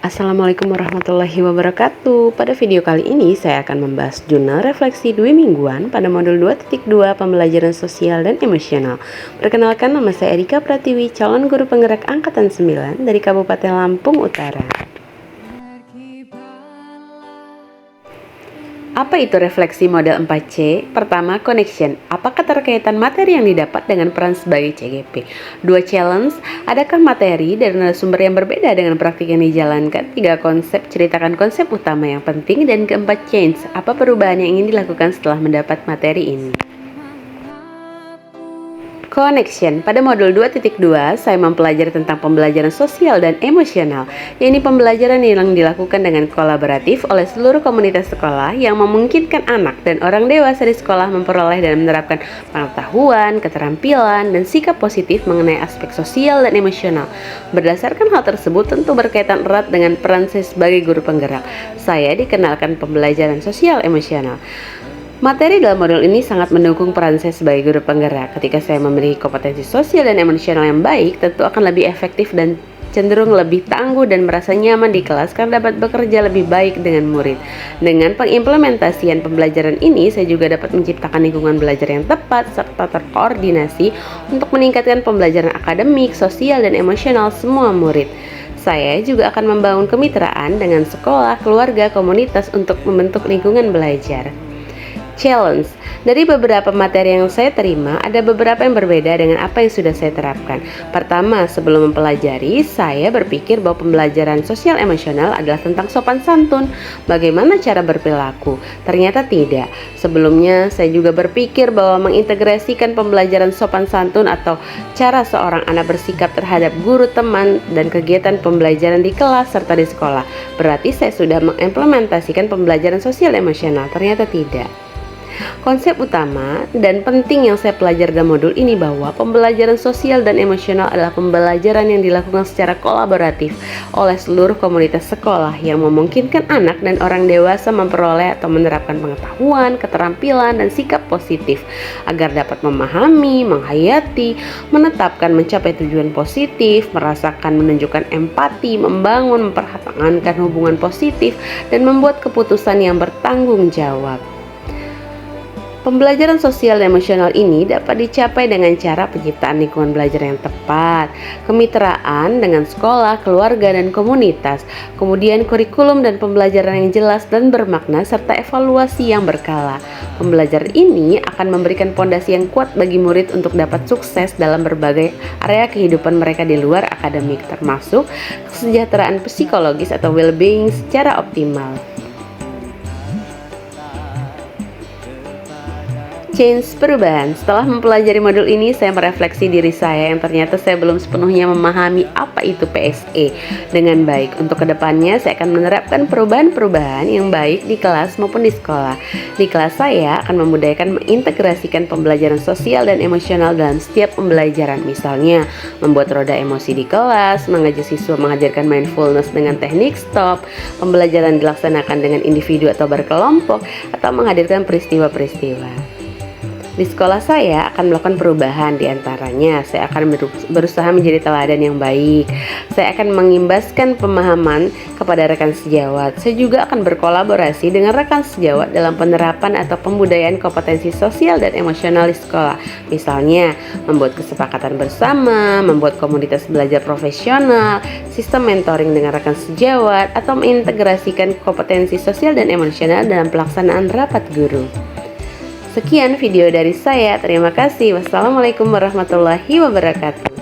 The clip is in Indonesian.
Assalamualaikum warahmatullahi wabarakatuh. Pada video kali ini saya akan membahas jurnal refleksi 2 mingguan pada modul 2.2 pembelajaran sosial dan emosional. Perkenalkan, nama saya Erika Pratiwi, calon guru penggerak angkatan 9 dari Kabupaten Lampung Utara. Apa itu refleksi model 4C? Pertama, connection. Apa keterkaitan materi yang didapat dengan peran sebagai CGP? 2, challenge. Adakah materi dari narasumber yang berbeda dengan praktik yang dijalankan? 3, konsep. Ceritakan konsep utama yang penting. Dan keempat, change. Apa perubahan yang ingin dilakukan setelah mendapat materi ini? Connection. Pada modul 2.2 saya mempelajari tentang pembelajaran sosial dan emosional, yaitu pembelajaran yang dilakukan dengan kolaboratif oleh seluruh komunitas sekolah yang memungkinkan anak dan orang dewasa di sekolah memperoleh dan menerapkan pengetahuan, keterampilan, dan sikap positif mengenai aspek sosial dan emosional. Berdasarkan hal tersebut tentu berkaitan erat dengan peran saya sebagai guru penggerak. Saya dikenalkan pembelajaran sosial emosional. Materi dalam modul ini sangat mendukung peran saya sebagai guru penggerak. Ketika saya memiliki kompetensi sosial dan emosional yang baik, tentu akan lebih efektif dan cenderung lebih tangguh dan merasa nyaman di kelas karena dapat bekerja lebih baik dengan murid. Dengan pengimplementasian pembelajaran ini, saya juga dapat menciptakan lingkungan belajar yang tepat serta terkoordinasi untuk meningkatkan pembelajaran akademik, sosial, dan emosional semua murid. Saya juga akan membangun kemitraan dengan sekolah, keluarga, komunitas untuk membentuk lingkungan belajar. Challenge. Dari beberapa materi yang saya terima, ada beberapa yang berbeda dengan apa yang sudah saya terapkan. Pertama, sebelum mempelajari, saya berpikir bahwa pembelajaran sosial emosional adalah tentang sopan santun, bagaimana cara berperilaku. Ternyata tidak. Sebelumnya, saya juga berpikir bahwa mengintegrasikan pembelajaran sopan santun atau cara seorang anak bersikap terhadap guru, teman, dan kegiatan pembelajaran di kelas serta di sekolah. Berarti saya sudah mengimplementasikan pembelajaran sosial emosional. Ternyata tidak. Konsep utama dan penting yang saya pelajari dalam modul ini bahwa pembelajaran sosial dan emosional adalah pembelajaran yang dilakukan secara kolaboratif oleh seluruh komunitas sekolah yang memungkinkan anak dan orang dewasa memperoleh atau menerapkan pengetahuan, keterampilan, dan sikap positif agar dapat memahami, menghayati, menetapkan mencapai tujuan positif, merasakan menunjukkan empati, membangun, mempertahankan hubungan positif, dan membuat keputusan yang bertanggung jawab. Pembelajaran sosial dan emosional ini dapat dicapai dengan cara penciptaan lingkungan belajar yang tepat, kemitraan dengan sekolah, keluarga, dan komunitas, kemudian kurikulum dan pembelajaran yang jelas dan bermakna, serta evaluasi yang berkala. Pembelajaran ini akan memberikan fondasi yang kuat bagi murid untuk dapat sukses dalam berbagai area kehidupan mereka di luar akademik, termasuk kesejahteraan psikologis atau well-being secara optimal. Change, perubahan. Setelah mempelajari modul ini, saya merefleksi diri saya yang ternyata saya belum sepenuhnya memahami apa itu PSE dengan baik. Untuk kedepannya, saya akan menerapkan perubahan-perubahan yang baik di kelas maupun di sekolah. Di kelas saya akan memudayakan mengintegrasikan pembelajaran sosial dan emosional dalam setiap pembelajaran. Misalnya, membuat roda emosi di kelas, mengajak siswa mengajarkan mindfulness dengan teknik stop, pembelajaran dilaksanakan dengan individu atau berkelompok, atau menghadirkan peristiwa-peristiwa. Di sekolah saya akan melakukan perubahan, diantaranya saya akan berusaha menjadi teladan yang baik. Saya akan mengimbaskan pemahaman kepada rekan sejawat. Saya juga akan berkolaborasi dengan rekan sejawat dalam penerapan atau pembudayaan kompetensi sosial dan emosional di sekolah. Misalnya, membuat kesepakatan bersama, membuat komunitas belajar profesional, sistem mentoring dengan rekan sejawat, atau mengintegrasikan kompetensi sosial dan emosional dalam pelaksanaan rapat guru. Sekian video dari saya, terima kasih. Wassalamualaikum warahmatullahi wabarakatuh.